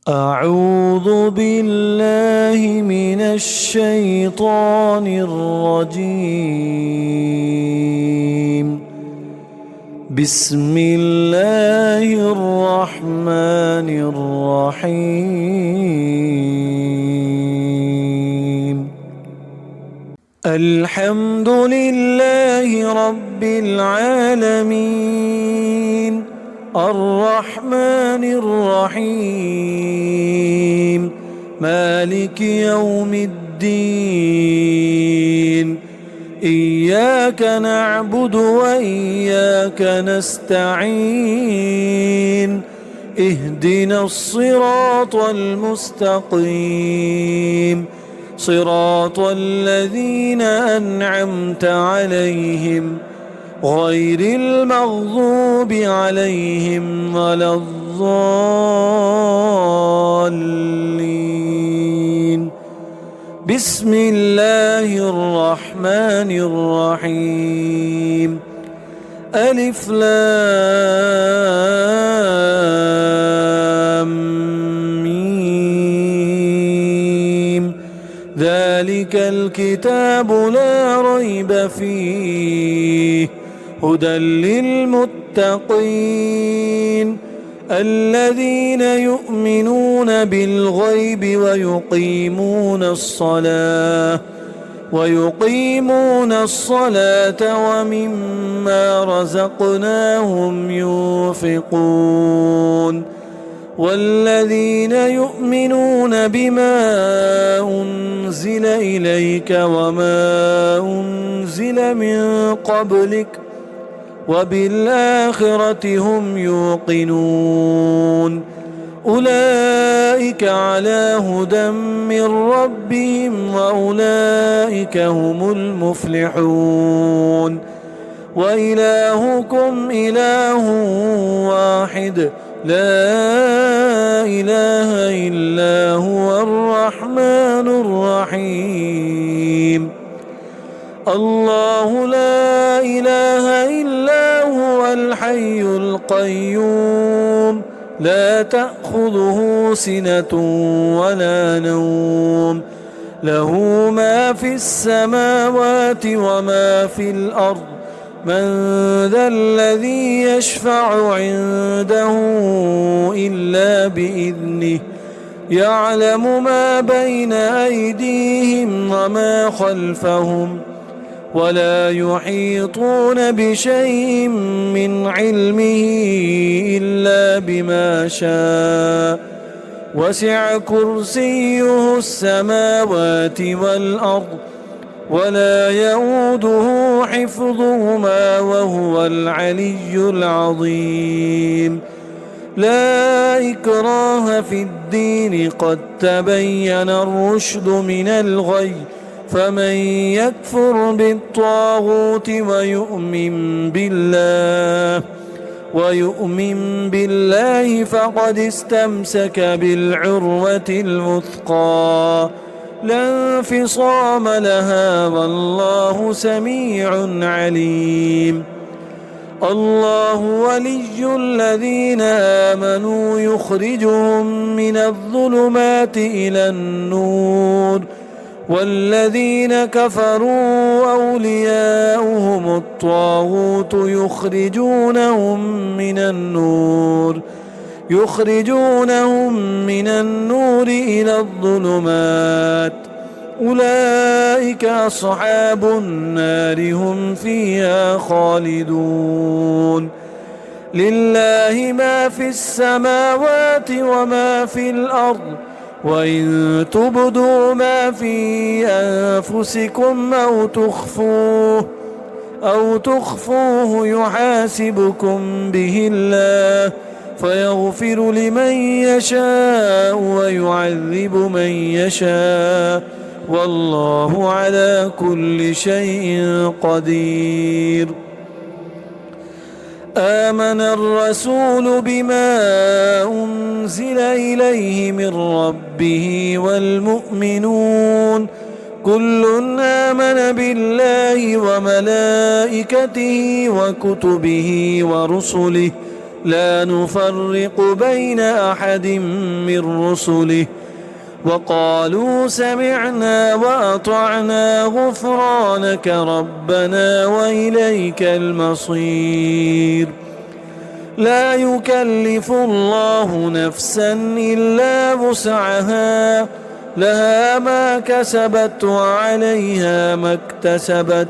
أعوذ بالله من الشيطان الرجيم. بسم الله الرحمن الرحيم. الحمد لله رب العالمين الرحمن الرحيم مالك يوم الدين. إياك نعبد وإياك نستعين. اهدنا الصراط المستقيم صراط الذين أنعمت عليهم غير المغضوب عليهم ولا الضالين. بسم الله الرحمن الرحيم. ألف لام ميم. ذلك الكتاب لا ريب فيه هدى للمتقين الذين يؤمنون بالغيب ويقيمون الصلاة ومما رزقناهم ينفقون والذين يؤمنون بما أنزل إليك وما أنزل من قبلك وبالآخرة هم يوقنون. أولئك على هدى من ربهم وأولئك هم المفلحون. وإلهكم إله واحد لا إله إلا هو الرحمن الرحيم. الله لا إله إلا هو الحي القيوم لا تأخذه سنة ولا نوم له ما في السماوات وما في الأرض. من ذا الذي يشفع عنده إلا بإذنه يعلم ما بين أيديهم وما خلفهم ولا يحيطون بشيء من علمه إلا بما شاء. وسع كرسيه السماوات والأرض ولا يؤوده حفظهما وهو العلي العظيم. لا إكراه في الدين قد تبين الرشد من الغي. فمن يكفر بالطاغوت ويؤمن بالله فقد استمسك بالعروة الوثقى لا انفصام لها والله سميع عليم. الله ولي الذين آمنوا يخرجهم من الظلمات إلى النور والذين كفروا أولياؤهم الطاغوت يخرجونهم من النور إلى الظلمات. أولئك أصحاب النار هم فيها خالدون. لله ما في السماوات وما في الأرض وإن تبدوا ما في أنفسكم أو تخفوه يحاسبكم به الله فيغفر لمن يشاء ويعذب من يشاء والله على كل شيء قدير. آمن الرسول بما أنزل إليه من ربه والمؤمنون كل آمن بالله وملائكته وكتبه ورسله لا نفرق بين أحد من رسله وقالوا سمعنا وأطعنا غفرانك ربنا وإليك المصير. لا يكلف الله نفسا إلا وسعها، لها ما كسبت وعليها ما اكتسبت.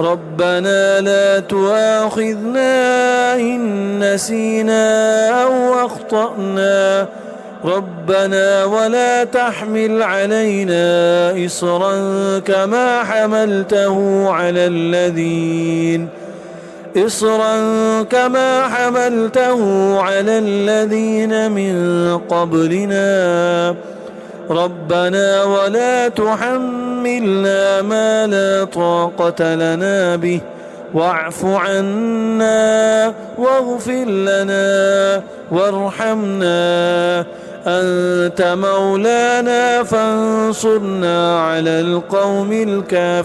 ربنا لا تؤاخذنا إن نسينا أو أخطأنا، ربنا ولا تحمل علينا إصرا كما حملته على الذين من قبلنا. ربنا ولا تحملنا ما لا طاقة لنا به، واعف عنا واغفر لنا وارحمنا، أنت مولانا فانصرنا على القوم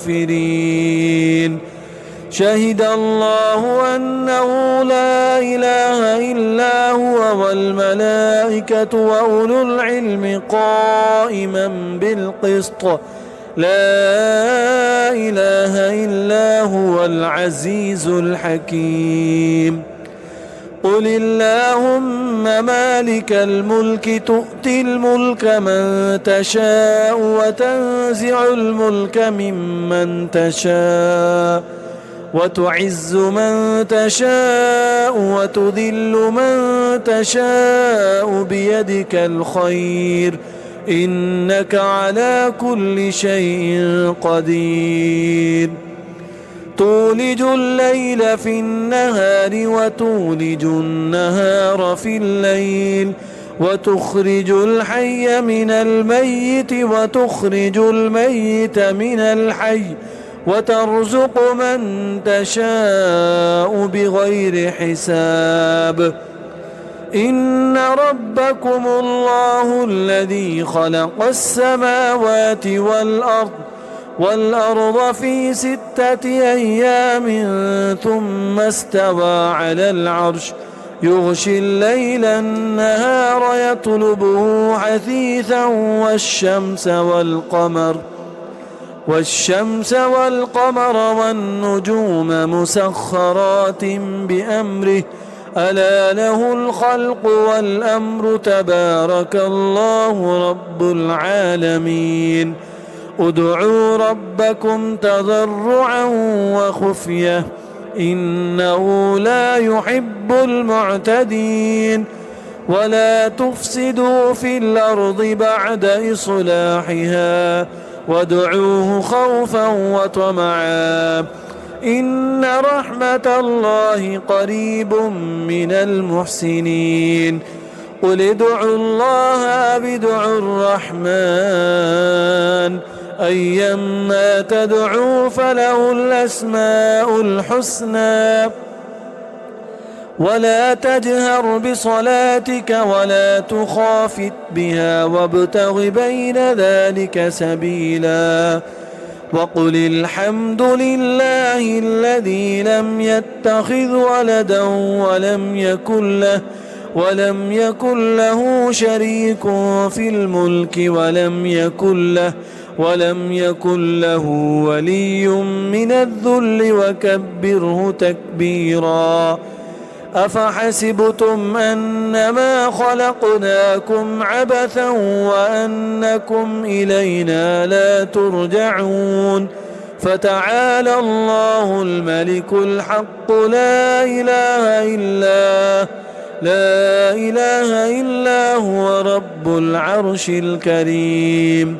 الكافرين. شهد الله أنه لا إله إلا هو والملائكة وأولو العلم قائما بالقسط، لا إله إلا هو العزيز الحكيم. قل اللهم مالك الملك تؤتي الملك من تشاء وتنزع الملك ممن تشاء وتعز من تشاء وتذل من تشاء بيدك الخير، إنك على كل شيء قدير. تولج الليل في النهار وتولج النهار في الليل، وتخرج الحي من الميت وتخرج الميت من الحي، وترزق من تشاء بغير حساب. إن ربكم الله الذي خلق السماوات والأرض في 6 أيام ثم استوى على العرش، يغشي الليل النهار يطلبه حثيثا والشمس والقمر والنجوم مسخرات بأمره، ألا له الخلق والأمر، تبارك الله رب العالمين. ادعوا ربكم تضرعا وخفية إنه لا يحب المعتدين. ولا تفسدوا في الأرض بعد إصلاحها وادعوه خوفا وطمعا إن رحمة الله قريب من المحسنين. قل ادعوا الله أو ادعوا الرحمن أيما تدعوا فله الأسماء الحسنى. ولا تجهر بصلاتك ولا تخافت بها وابتغ بين ذلك سبيلا. وقل الحمد لله الذي لم يتخذ ولدا ولم يكن له شريك في الملك ولم يكن له ولي من الذل وكبره تكبيرا. أفحسبتم أنما خلقناكم عبثا وأنكم إلينا لا ترجعون. فتعالى الله الملك الحق لا إله إلا هو رب العرش الكريم.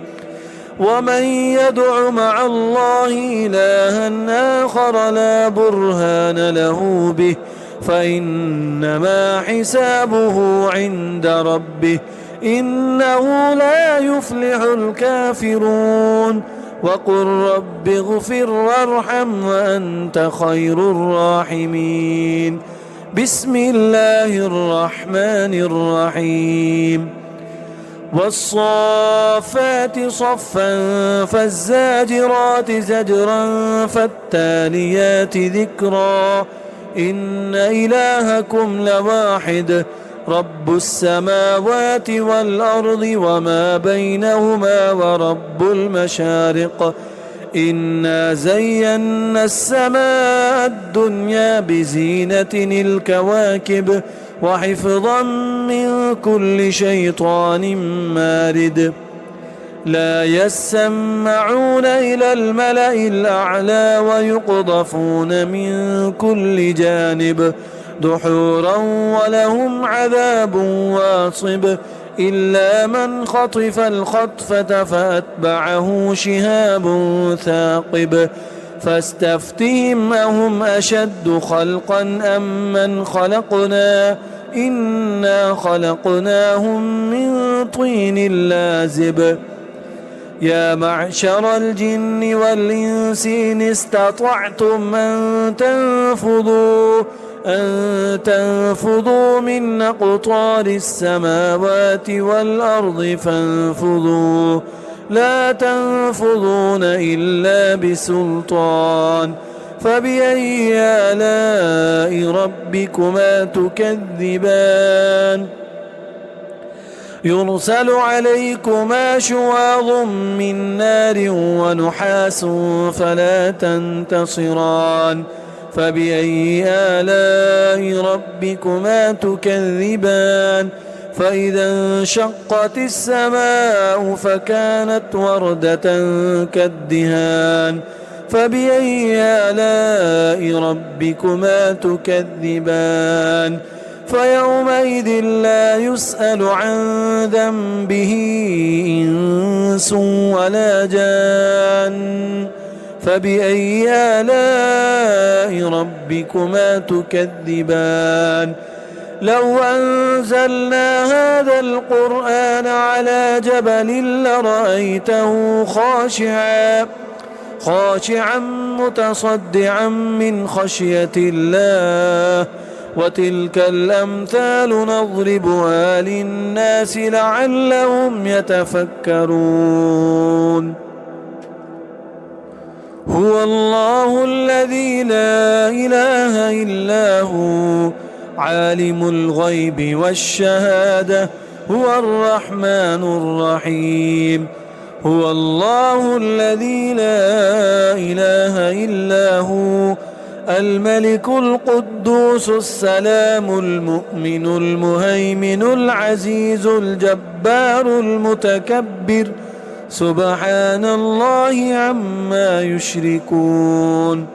ومن يدع مع الله إلها آخر لا برهان له به فإنما حسابه عند ربه إنه لا يفلح الكافرون. وقل رب اغفر وارحم وأنت خير الراحمين. بسم الله الرحمن الرحيم. والصافات صفا فالزاجرات زجرا فالتاليات ذكرا إن إلهكم لواحد رب السماوات والأرض وما بينهما ورب المشارق إنا زينا السماء الدنيا بزينة الكواكب وحفظا من كل شيطان مارد لا يسمعون إلى الملأ الأعلى ويقذفون من كل جانب دحورا ولهم عذاب واصب إلا من خطف الخطفة فأتبعه شهاب ثاقب فاستفتهم أهم أشد خلقا أم من خلقنا إنا خلقناهم من طين لازب يا معشر الجن والإنس إن استطعتم أن تنفذوا من أقطار السماوات والأرض فانفذوا لا تنفذون إلا بسلطان فبأي آلاء ربكما تكذبان يرسل عليكما شواظ من نار ونحاس فلا تنتصران فبأي آلاء ربكما تكذبان فإذا انشقت السماء فكانت وردة كالدهان فبأي آلاء ربكما تكذبان فيومئذ لا يسأل عن ذنبه إنس ولا جان فبأي آلاء ربكما تكذبان لو أنزلنا هذا القرآن على جبل لرأيته خاشعا متصدعا من خشية الله وتلك الأمثال نضربها للناس لعلهم يتفكرون هو الله الذي لا إله إلا هو عالم الغيب والشهادة هو الرحمن الرحيم هو الله الذي لا إله إلا هو الملك القدوس السلام المؤمن المهيمن العزيز الجبار المتكبر سبحان الله عما يشركون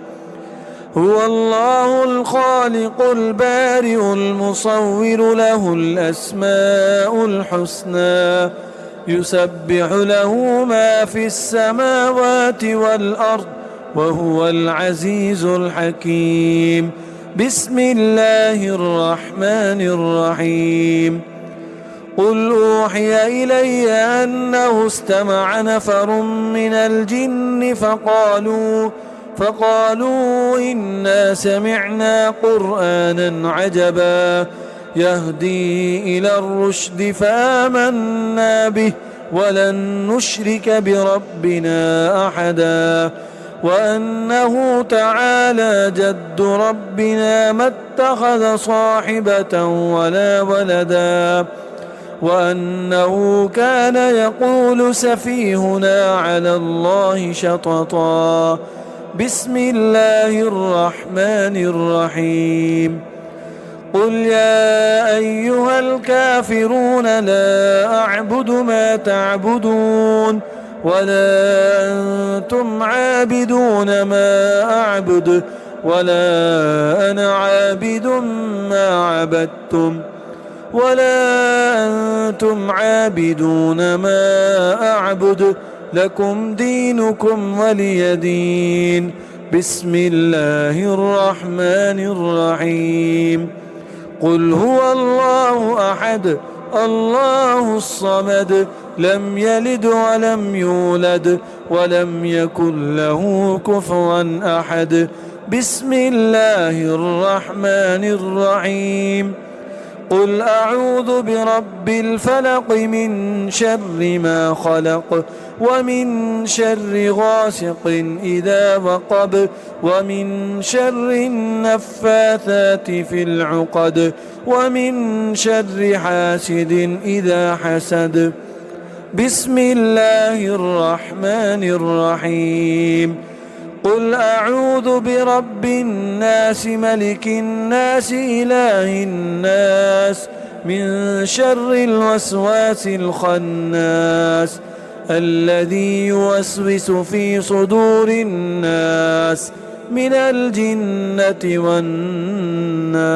هو الله الخالق البارئ المصور له الأسماء الحسنى يسبح له ما في السماوات والأرض وهو العزيز الحكيم بسم الله الرحمن الرحيم قل أوحي إلي أنه استمع نفر من الجن فقالوا إنا سمعنا قرآنا عجبا يهدي إلى الرشد فآمنا به ولن نشرك بربنا أحدا وأنه تعالى جد ربنا ما اتخذ صاحبة ولا ولدا وأنه كان يقول سفيهنا على الله شططا بسم الله الرحمن الرحيم قل يا أيها الكافرون لا أعبد ما تعبدون ولا أنتم عابدون ما أعبد ولا أنا عابد ما عبدتم ولا أنتم عابدون ما أعبد لكم دينكم ولي دين بسم الله الرحمن الرحيم قل هو الله أحد الله الصمد لم يلد ولم يولد ولم يكن له كفوا أحد بسم الله الرحمن الرحيم قل أعوذ برب الفلق من شر ما خلق ومن شر غاسق إذا وقب ومن شر النفاثات في العقد ومن شر حاسد إذا حسد. بسم الله الرحمن الرحيم. قل أعوذ برب الناس ملك الناس إله الناس من شر الوسواس الخناس الذي يوسوس في صدور الناس من الجنة والناس.